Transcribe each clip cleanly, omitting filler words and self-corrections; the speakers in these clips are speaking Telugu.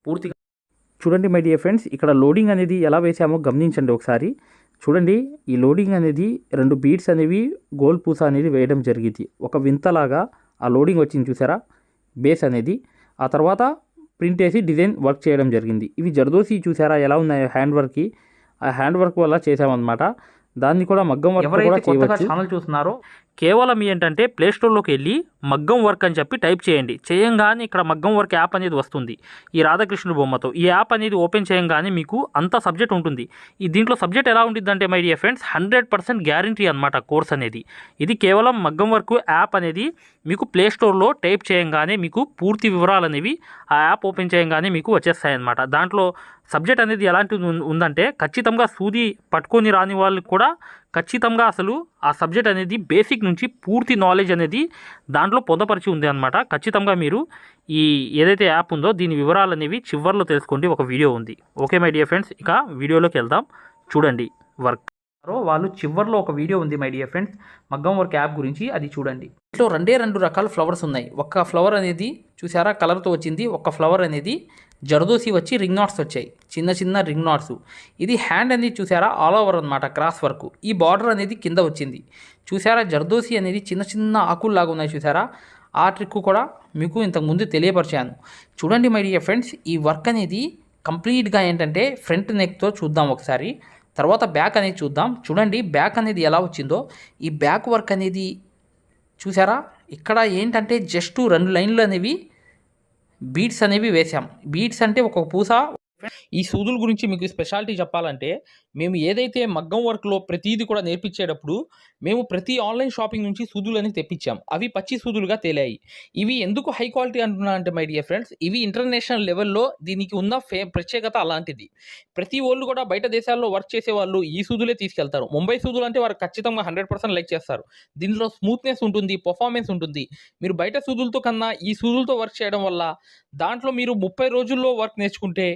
పూర్తిగా చూడండి మై డియర్ ఫ్రెండ్స్. ఇక్కడ లోడింగ్ అనేది ఎలా వేసామో గమనించండి ఒకసారి. చూడండి, ఈ లోడింగ్ అనేది 2 బీడ్స్ అనేవి గోల్ పూస అనేది వేయడం జరిగింది. ఒక వింతలాగా ఆ లోడింగ్ వచ్చింది చూసారా, బేస్ అనేది. ఆ తర్వాత ప్రింట్ వేసి డిజైన్ వర్క్ చేయడం జరిగింది. ఇవి జర్దోసి చూసారా ఎలా ఉన్నాయో హ్యాండ్ వర్క్కి. ఆ హ్యాండ్ వర్క్ వల్ల చేసామన్నమాట. దాన్ని కూడా మగ్గం వర్క్ కూడా చేయవచ్చు. ఛానల్ చూస్తున్నారో కేవలం ఏంటంటే ప్లేస్టోర్లోకి వెళ్ళి మగ్గం వర్క్ అని చెప్పి టైప్ చేయండి. చేయంగానే ఇక్కడ మగ్గం వర్క్ యాప్ అనేది వస్తుంది ఈ రాధాకృష్ణుడు బొమ్మతో. ఈ యాప్ అనేది ఓపెన్ చేయంగానే మీకు అంత సబ్జెక్ట్ ఉంటుంది. ఈ దీంట్లో సబ్జెక్ట్ ఎలా ఉంటుందంటే మై డియర్ ఫ్రెండ్స్ 100% గ్యారంటీ అనమాట కోర్స్ అనేది. ఇది కేవలం మగ్గం వర్క్ యాప్ అనేది మీకు ప్లేస్టోర్లో టైప్ చేయంగానే మీకు పూర్తి వివరాలు అనేవి ఆ యాప్ ఓపెన్ చేయంగానే మీకు వచ్చేస్తాయన్నమాట. దాంట్లో సబ్జెక్ట్ అనేది ఎలాంటిది ఉందంటే ఖచ్చితంగా సూది పట్టుకొని రాని వాళ్ళు కూడా ఖచ్చితంగా అసలు ఆ సబ్జెక్ట్ అనేది బేసిక్ నుంచి పూర్తి నాలెడ్జ్ అనేది దాంట్లో పొందపరిచి ఉంది అనమాట. ఖచ్చితంగా మీరు ఈ ఏదైతే యాప్ ఉందో దీని వివరాలు అనేవి చివర్లో తెలుసుకోండి. ఒక వీడియో ఉంది. ఓకే మై డియర్ ఫ్రెండ్స్, ఇక వీడియోలోకి వెళ్దాం. చూడండి వర్క్ వాళ్ళు చివర్లో ఒక వీడియో ఉంది మై డియర్ ఫ్రెండ్స్ మగ్గం వర్క్ యాప్ గురించి, అది చూడండి. ఇట్లా 2 రకాల ఫ్లవర్స్ ఉన్నాయి. ఒక ఫ్లవర్ అనేది చూసారా కలర్తో వచ్చింది. ఒక ఫ్లవర్ అనేది జర్దోసి వచ్చి రింగ్ నాట్స్ వచ్చాయి, చిన్న చిన్న రింగ్ నాట్స్. ఇది హ్యాండ్ అనేది చూసారా ఆల్ ఓవర్ అనమాట, క్రాస్ వర్క్. ఈ బార్డర్ అనేది కింద వచ్చింది చూసారా. జర్దోసి అనేది చిన్న చిన్న ఆకుల్లాగా ఉన్నాయి చూసారా. ఆ ట్రిక్ కూడా మీకు ఇంతకుముందు తెలియపరిచాను. చూడండి మై డియర్ ఫ్రెండ్స్, ఈ వర్క్ అనేది కంప్లీట్గా ఏంటంటే ఫ్రంట్ నెక్తో చూద్దాం ఒకసారి, తర్వాత బ్యాక్ అనేది చూద్దాం. చూడండి బ్యాక్ అనేది ఎలా వచ్చిందో. ఈ బ్యాక్ వర్క్ అనేది చూసారా. ఇక్కడ ఏంటంటే జస్ట్ 2 లైన్లు అనేవి బీడ్స్ అనేవి వేసాం. బీడ్స్ అంటే ఒక పూస. ఈ సూదుల గురించి మీకు స్పెషాలిటీ చెప్పాలంటే మేము ఏదైతే మగ్గం వర్క్లో ప్రతిదీ కూడా నేర్పించేటప్పుడు మేము ప్రతి ఆన్లైన్ షాపింగ్ నుంచి సూదులని తెప్పించాం. అవి పచ్చి సూదులుగా తేలాయి. ఇవి ఎందుకు హై క్వాలిటీ అంటున్నా అంటే మై డియర్ ఫ్రెండ్స్, ఇవి ఇంటర్నేషనల్ లెవెల్లో దీనికి ఉన్న ప్రత్యేకత అలాంటిది. ప్రతి వాళ్ళు కూడా బయట దేశాల్లో వర్క్ చేసే వాళ్ళు ఈ సూదులే తీసుకెళ్తారు. ముంబై సూదులు అంటే వారు ఖచ్చితంగా 100% లైక్ చేస్తారు. దీనిలో స్మూత్నెస్ ఉంటుంది, పర్ఫార్మెన్స్ ఉంటుంది. మీరు బయట సూదులతో కన్నా ఈ సూదులతో వర్క్ చేయడం వల్ల దాంట్లో మీరు 30 రోజుల్లో వర్క్ నేర్చుకుంటే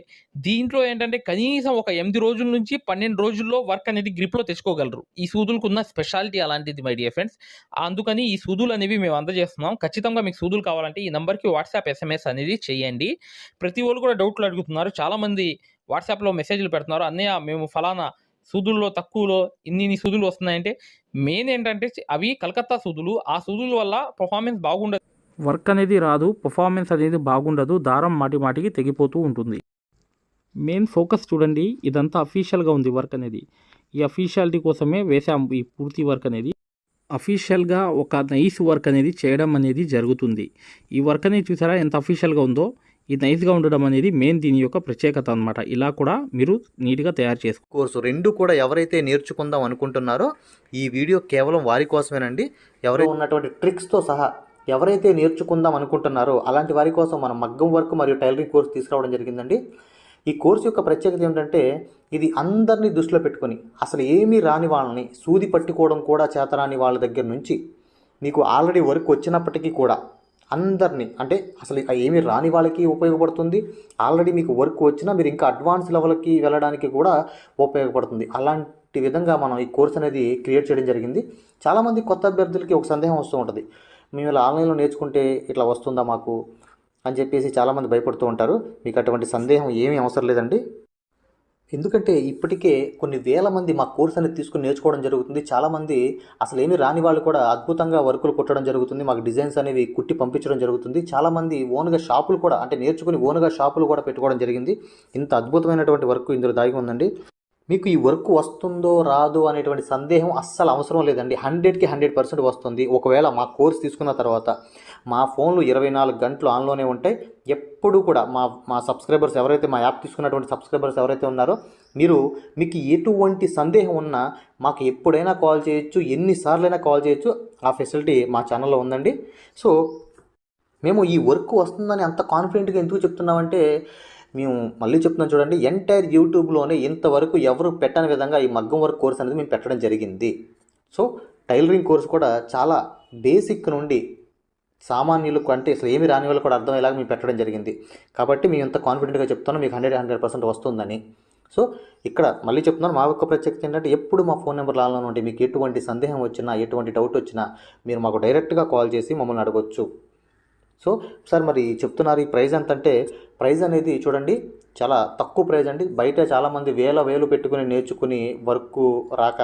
దీంట్లో ఏంటంటే కనీసం ఒక 8 రోజుల నుంచి 12 రోజుల్లో వర్క్ అనేది గ్రిప్లో తెచ్చుకోగలరు. ఈ సూదులకు ఉన్న స్పెషాలిటీ అలాంటిది మై డియర్ ఫ్రెండ్స్. అందుకని ఈ సూదులు అనేవి మేము అందజేస్తున్నాం. ఖచ్చితంగా మీకు సూదులు కావాలంటే ఈ నెంబర్కి వాట్సాప్ SMS అనేది చేయండి. ప్రతి వాళ్ళు కూడా డౌట్లు అడుగుతున్నారు. చాలామంది వాట్సాప్లో మెసేజ్లు పెడుతున్నారు, అన్నయ్య మేము ఫలానా సూదుల్లో తక్కువలో ఇన్ని సూదులు వస్తున్నాయంటే మెయిన్ ఏంటంటే అవి కలకత్తా సూదులు. ఆ సూదుల వల్ల పర్ఫార్మెన్స్ బాగుండదు, వర్క్ అనేది రాదు, పర్ఫార్మెన్స్ అనేది బాగుండదు, దారం మాటికి తెగిపోతూ ఉంటుంది. మెయిన్ ఫోకస్ చూడండి, ఇదంతా అఫీషియల్గా ఉంది వర్క్ అనేది. ఈ అఫీషియాలిటీ కోసమే వేసాము ఈ పూర్తి వర్క్ అనేది. అఫీషియల్గా ఒక నైస్ వర్క్ అనేది చేయడం అనేది జరుగుతుంది. ఈ వర్క్ అనేది చూసారా ఎంత అఫీషియల్గా ఉందో. ఈ నైస్గా ఉండడం అనేది మెయిన్ దీని యొక్క ప్రత్యేకత అనమాట. ఇలా కూడా మీరు నీట్గా తయారు చేసుకో కోర్సు 2 కూడా ఎవరైతే నేర్చుకుందాం అనుకుంటున్నారో ఈ వీడియో కేవలం వారి కోసమేనండి. ఎవరైతే ఉన్నటువంటి ట్రిక్స్తో సహా ఎవరైతే నేర్చుకుందాం అనుకుంటున్నారో అలాంటి వారి కోసం మనం మగ్గం వర్క్ మరియు టైలరింగ్ కోర్సు తీసుకురావడం జరిగిందండి. ఈ కోర్సు యొక్క ప్రత్యేకత ఏమిటంటే ఇది అందరినీ దృష్టిలో పెట్టుకొని అసలు ఏమీ రాని వాళ్ళని సూది పట్టుకోవడం కూడా చేతరాని వాళ్ళ దగ్గర నుంచి మీకు ఆల్రెడీ వర్క్ వచ్చినప్పటికీ కూడా అందరినీ అంటే అసలు ఏమీ రాని వాళ్ళకి ఉపయోగపడుతుంది. ఆల్రెడీ మీకు వర్క్ వచ్చినా మీరు ఇంకా అడ్వాన్స్ లెవెల్కి వెళ్ళడానికి కూడా ఉపయోగపడుతుంది. అలాంటి విధంగా మనం ఈ కోర్స్ అనేది క్రియేట్ చేయడం జరిగింది. చాలామంది కొత్త అభ్యర్థులకి ఒక సందేహం వస్తూ ఉంటుంది, మేము ఇలా ఆన్లైన్లో నేర్చుకుంటే ఇట్లా వస్తుందా మాకు అని చెప్పేసి చాలామంది భయపడుతూ ఉంటారు. మీకు అటువంటి సందేహం ఏమీ అవసరం లేదండి. ఎందుకంటే ఇప్పటికే కొన్ని వేల మంది మా కోర్స్ అనేది తీసుకుని నేర్చుకోవడం జరుగుతుంది. చాలామంది అసలు ఏమీ రాని వాళ్ళు కూడా అద్భుతంగా వర్కులు కుట్టడం జరుగుతుంది. మాకు డిజైన్స్ అనేవి కుట్టి పంపించడం జరుగుతుంది. చాలామంది ఓన్గా షాపులు కూడా అంటే నేర్చుకుని ఓన్గా షాపులు కూడా పెట్టుకోవడం జరిగింది. ఇంత అద్భుతమైనటువంటి వర్క్ ఇందులో దాగి ఉందండి. మీకు ఈ వర్క్ వస్తుందో రాదో అనేటువంటి సందేహం అస్సలు అవసరం లేదండి. 100కి 100% వస్తుంది. ఒకవేళ మా కోర్స్ తీసుకున్న తర్వాత మా ఫోన్లు 24 గంటలు ఆన్లోనే ఉంటాయి. ఎప్పుడు కూడా మా సబ్స్క్రైబర్స్ ఎవరైతే మా యాప్ తీసుకున్నటువంటి సబ్స్క్రైబర్స్ ఎవరైతే ఉన్నారో మీకు ఎటువంటి సందేహం ఉన్నా మాకు ఎప్పుడైనా కాల్ చేయొచ్చు, ఎన్నిసార్లైనా కాల్ చేయొచ్చు. ఆ ఫెసిలిటీ మా ఛానల్లో ఉందండి. సో మేము ఈ వర్క్ వస్తుందని అంత కాన్ఫిడెంట్గా ఎందుకు చెప్తున్నామంటే మేము మళ్ళీ చెప్తున్నాం చూడండి, ఎంటైర్ యూట్యూబ్లోనే ఇంతవరకు ఎవరు పెట్టని విధంగా ఈ మగ్గం వర్క్ కోర్స్ అనేది మేము పెట్టడం జరిగింది. సో టైలరింగ్ కోర్స్ కూడా చాలా బేసిక్ నుండి సామాన్యులకు అంటే అసలు ఏమి రాని వాళ్ళు కూడా అర్థమయ్యేలాగా మేము పెట్టడం జరిగింది. కాబట్టి మేము ఎంత కాన్ఫిడెంట్గా చెప్తున్నాం మీకు 100% వస్తుందని. సో ఇక్కడ మళ్ళీ చెప్తున్నాను, మా యొక్క ప్రత్యేకత ఏంటంటే ఎప్పుడు మా ఫోన్ నెంబర్ లాలో ఉంటే మీకు ఎటువంటి సందేహం వచ్చినా ఎటువంటి డౌట్ వచ్చినా మీరు మాకు డైరెక్ట్గా కాల్ చేసి మమ్మల్ని అడగొచ్చు. సో సార్ మరి చెప్తున్నారు ఈ ప్రైస్ ఎంత అంటే, ప్రైస్ అనేది చూడండి చాలా తక్కువ ప్రైస్ అండి. బయట చాలామంది వేలు పెట్టుకుని నేర్చుకుని వర్క్ రాక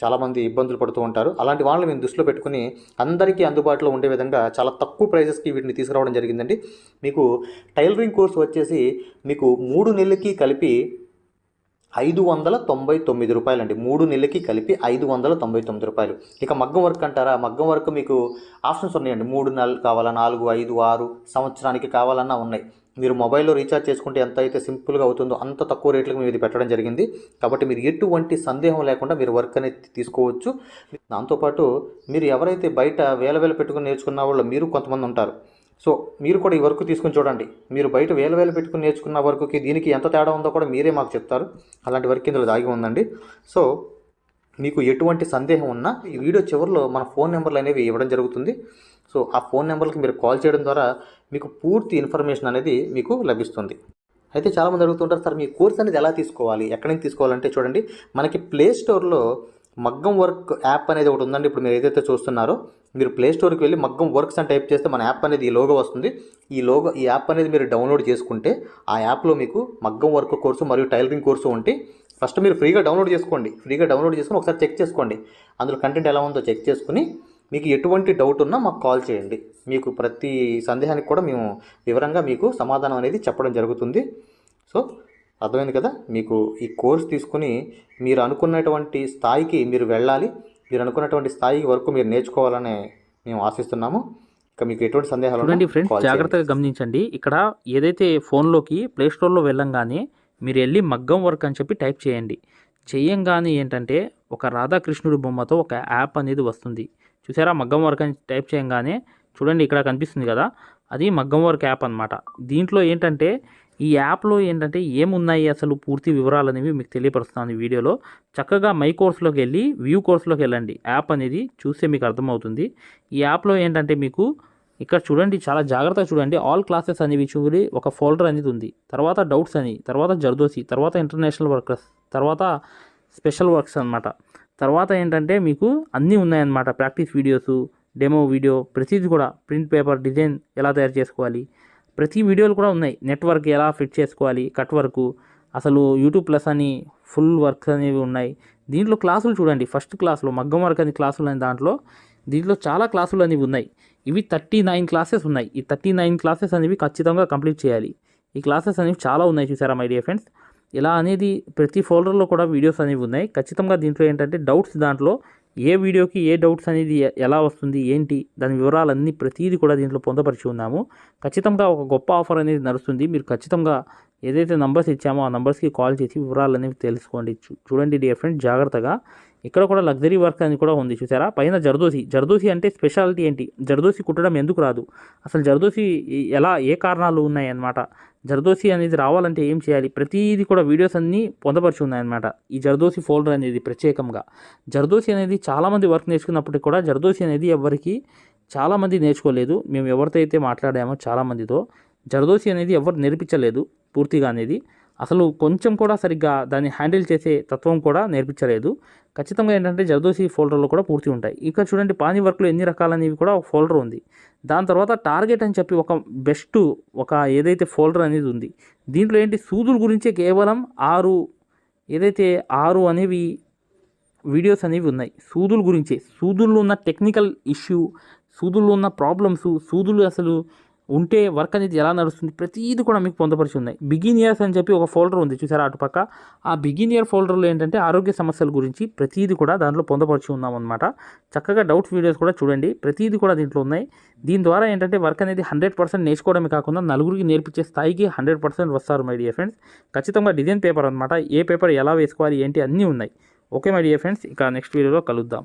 చాలామంది ఇబ్బందులు పడుతూ ఉంటారు. అలాంటి వాళ్ళని మేము దృష్టిలో పెట్టుకుని అందరికీ అందుబాటులో ఉండే విధంగా చాలా తక్కువ ప్రైజెస్కి వీటిని తీసుకురావడం జరిగిందండి. మీకు టైలరింగ్ కోర్స్ వచ్చేసి మీకు 3 నెలలకి కలిపి 599 రూపాయలండి. 3 నెలలకి కలిపి 599 రూపాయలు. ఇక మగ్గం వర్క్ అంటారా, మగ్గం వర్క్ మీకు ఆప్షన్స్ ఉన్నాయండి. 3 నెలలు కావాలా, 4, 5, 6 సంవత్సరానికి కావాలన్నా ఉన్నాయి. మీరు మొబైల్లో రీఛార్జ్ చేసుకుంటే ఎంత అయితే సింపుల్గా అవుతుందో అంత తక్కువ రేట్లకు మేము ఇది పెట్టడం జరిగింది. కాబట్టి మీరు ఎటువంటి సందేహం లేకుండా మీరు వర్క్ అనేది తీసుకోవచ్చు. దాంతోపాటు మీరు ఎవరైతే బయట వేల పెట్టుకుని నేర్చుకున్న వాళ్ళు మీరు కొంతమంది ఉంటారు. సో మీరు కూడా ఈ వర్క్ తీసుకుని చూడండి. మీరు బయట వేల పెట్టుకుని నేర్చుకున్న వర్క్కి దీనికి ఎంత తేడా ఉందో కూడా మీరే మాకు చెప్తారు. అలాంటి వర్క్ ఇందులో దాగి ఉందండి. సో మీకు ఎటువంటి సందేహం ఉన్నా ఈ వీడియో చివరిలో మన ఫోన్ నెంబర్లు అనేవి ఇవ్వడం జరుగుతుంది. సో ఆ ఫోన్ నెంబర్కి మీరు కాల్ చేయడం ద్వారా మీకు పూర్తి ఇన్ఫర్మేషన్ అనేది మీకు లభిస్తుంది. అయితే చాలామంది అడుగుతుంటారు, సార్ మీ కోర్స్ అనేది ఎలా తీసుకోవాలి, ఎక్కడి నుంచి తీసుకోవాలంటే చూడండి, మనకి ప్లే స్టోర్లో మగ్గం వర్క్ యాప్ అనేది ఒకటి ఉందండి. ఇప్పుడు మీరు ఏదైతే చూస్తున్నారో మీరు ప్లే స్టోర్కి వెళ్ళి మగ్గం వర్క్స్ అని టైప్ చేస్తే మన యాప్ అనేది ఈ లోగో వస్తుంది. ఈ యాప్ అనేది మీరు డౌన్లోడ్ చేసుకుంటే ఆ యాప్లో మీకు మగ్గం వర్క్ కోర్సు మరియు టైలరింగ్ కోర్సు ఉంటే ఫస్ట్ మీరు ఫ్రీగా డౌన్లోడ్ చేసుకోండి. ఒకసారి చెక్ చేసుకోండి. అందులో కంటెంట్ ఎలా ఉందో చెక్ చేసుకుని మీకు ఎటువంటి డౌట్ ఉన్నా మాకు కాల్ చేయండి. మీకు ప్రతి సందేహానికి కూడా మేము వివరంగా మీకు సమాధానం అనేది చెప్పడం జరుగుతుంది. సో అర్థమైంది కదా. మీకు ఈ కోర్స్ తీసుకుని మీరు అనుకున్నటువంటి స్థాయికి మీరు వెళ్ళాలి. మీరు అనుకున్నటువంటి స్థాయి వరకు మీరు నేర్చుకోవాలని మేము ఆశిస్తున్నాము. ఇక మీకు ఎటువంటి సందేహాలు చూడండి ఫ్రెండ్స్, జాగ్రత్తగా గమనించండి. ఇక్కడ ఏదైతే ఫోన్లోకి ప్లే స్టోర్లో వెళ్ళంగానే మీరు వెళ్ళి మగ్గం వర్క్ అని చెప్పి టైప్ చేయండి. చేయంగానే ఏంటంటే ఒక రాధాకృష్ణుడి బొమ్మతో ఒక యాప్ అనేది వస్తుంది. చూసారా, మగ్గం వర్క్ అని టైప్ చేయంగానే చూడండి ఇక్కడ కనిపిస్తుంది కదా, అది మగ్గం వర్క్ యాప్ అనమాట. దీంట్లో ఏంటంటే ఈ యాప్లో ఏంటంటే ఏమున్నాయి అసలు పూర్తి వివరాలు అనేవి మీకు తెలియపరుస్తున్నాను ఈ వీడియోలో. చక్కగా మై కోర్స్లోకి వెళ్ళి వ్యూ కోర్స్లోకి వెళ్ళండి. యాప్ అనేది చూస్తే మీకు అర్థమవుతుంది. ఈ యాప్లో ఏంటంటే మీకు ఇక్కడ చూడండి, చాలా జాగ్రత్తగా చూడండి. ఆల్ క్లాసెస్ అనేవి చూడి ఒక ఫోల్డర్ అనేది ఉంది. తర్వాత డౌట్స్ అని, తర్వాత జర్దోసి, తర్వాత ఇంటర్నేషనల్ వర్కర్స్, తర్వాత స్పెషల్ వర్క్స్ అనమాట. తర్వాత ఏంటంటే మీకు అన్నీ ఉన్నాయన్నమాట. ప్రాక్టీస్ వీడియోసు, డెమో వీడియో, ప్రతిదీ కూడా ప్రింట్ పేపర్ డిజైన్ ఎలా తయారు చేసుకోవాలి, ప్రతి వీడియోలు కూడా ఉన్నాయి. నెట్వర్క్ ఎలా ఫిట్ చేసుకోవాలి, కట్ వర్క్, అసలు యూట్యూబ్ ప్లస్ అని ఫుల్ వర్క్స్ అనేవి ఉన్నాయి. దీంట్లో క్లాసులు చూడండి, ఫస్ట్ క్లాసులో మగ్గం వర్క్ అని క్లాసులు అని దీంట్లో చాలా క్లాసులు అనేవి ఉన్నాయి. ఇవి 39 క్లాసెస్ ఉన్నాయి. ఈ 39 క్లాసెస్ అనేవి ఖచ్చితంగా కంప్లీట్ చేయాలి. ఈ క్లాసెస్ అనేవి చాలా ఉన్నాయి. చూసారా మై డియర్ ఫ్రెండ్స్, ఇలా అనేది ప్రతి ఫోల్డర్లో కూడా వీడియోస్ అనేవి ఉన్నాయి. ఖచ్చితంగా దీంట్లో ఏంటంటే డౌట్స్, దాంట్లో ఏ వీడియోకి ఏ డౌట్స్ అనేది ఎలా వస్తుంది ఏంటి దాని వివరాలన్నీ ప్రతిదీ కూడా దీంట్లో పొందపరిచి ఉన్నాము. ఖచ్చితంగా ఒక గొప్ప ఆఫర్ అనేది నడుస్తుంది. మీరు ఖచ్చితంగా ఏదైతే నంబర్స్ ఇచ్చామో ఆ నంబర్స్కి కాల్ చేసి వివరాలు అనేవి తెలుసుకోండి. చూడండి డియర్ ఫ్రెండ్ జాగ్రత్తగా. ఇక్కడ కూడా లగ్జరీ వర్క్ అని కూడా ఉంది. చూసారా, పైన జర్దోసి అంటే స్పెషాలిటీ ఏంటి, జర్దోసి కుట్టడం ఎందుకు రాదు, అసలు జర్దోసి ఎలా, ఏ కారణాలు ఉన్నాయన్నమాట, జర్దోసి అనేది రావాలంటే ఏం చేయాలి, ప్రతిదీ కూడా వీడియోస్ అన్నీ పొందపరిచి ఉన్నాయన్నమాట. ఈ జర్దోసి ఫోల్డర్ అనేది ప్రత్యేకంగా. జర్దోసి అనేది చాలామంది వర్క్ నేర్చుకున్నప్పటికీ కూడా జర్దోసి అనేది ఎవరికి చాలామంది నేర్చుకోలేదు. మేము ఎవరితో అయితే మాట్లాడామో చాలామందితో జర్దోసి అనేది ఎవరు నేర్పించలేదు పూర్తిగా అనేది. అసలు కొంచెం కూడా సరిగ్గా దాన్ని హ్యాండిల్ చేసే తత్వం కూడా నేర్పించలేదు. ఖచ్చితంగా ఏంటంటే జర్దోసి ఫోల్డర్లో కూడా పూర్తి ఉంటాయి. ఇక చూడండి పానీ వర్క్లో ఎన్ని రకాలనేవి కూడా ఒక ఫోల్డర్ ఉంది. దాని తర్వాత టార్గెట్ అని చెప్పి ఒక బెస్ట్ ఒక ఏదైతే ఫోల్డర్ అనేది ఉంది. దీంట్లో ఏంటి సూదుల గురించే కేవలం 6 అనేవి వీడియోస్ అనేవి ఉన్నాయి. సూదుల గురించే, సూదుల్లో ఉన్న టెక్నికల్ ఇష్యూ, సూదుల్లో ఉన్న ప్రాబ్లమ్స్, సూదులు అసలు ఉంటే వర్క్ అనేది ఎలా నడుస్తుంది, ప్రతిదీ కూడా మీకు పొందపరిచి ఉన్నాయి. బిగినియర్స్ అని చెప్పి ఒక ఫోల్డర్ ఉంది చూసారా అటుపక్క. ఆ బిగినియర్ ఫోల్డర్లో ఏంటంటే ఆరోగ్య సమస్యల గురించి ప్రతిదీ కూడా దాంట్లో పొందపరిచి ఉన్నాం అనమాట. చక్కగా డౌట్స్ వీడియోస్ కూడా చూడండి, ప్రతిదీ కూడా దీంట్లో ఉన్నాయి. దీని ద్వారా ఏంటంటే వర్క్ అనేది 100% నేర్చుకోవడమే కాకుండా నలుగురికి నేర్పించే స్థాయికి 100% వస్తారు మై డియర్ ఫ్రెండ్స్. ఖచ్చితంగా డిజైన్ పేపర్ అనమాట, ఏ పేపర్ ఎలా వేసుకోవాలి ఏంటి అన్నీ ఉన్నాయి. ఓకే మై డియర్ ఫ్రెండ్స్, ఇక నెక్స్ట్ వీడియోలో కలుద్దాం.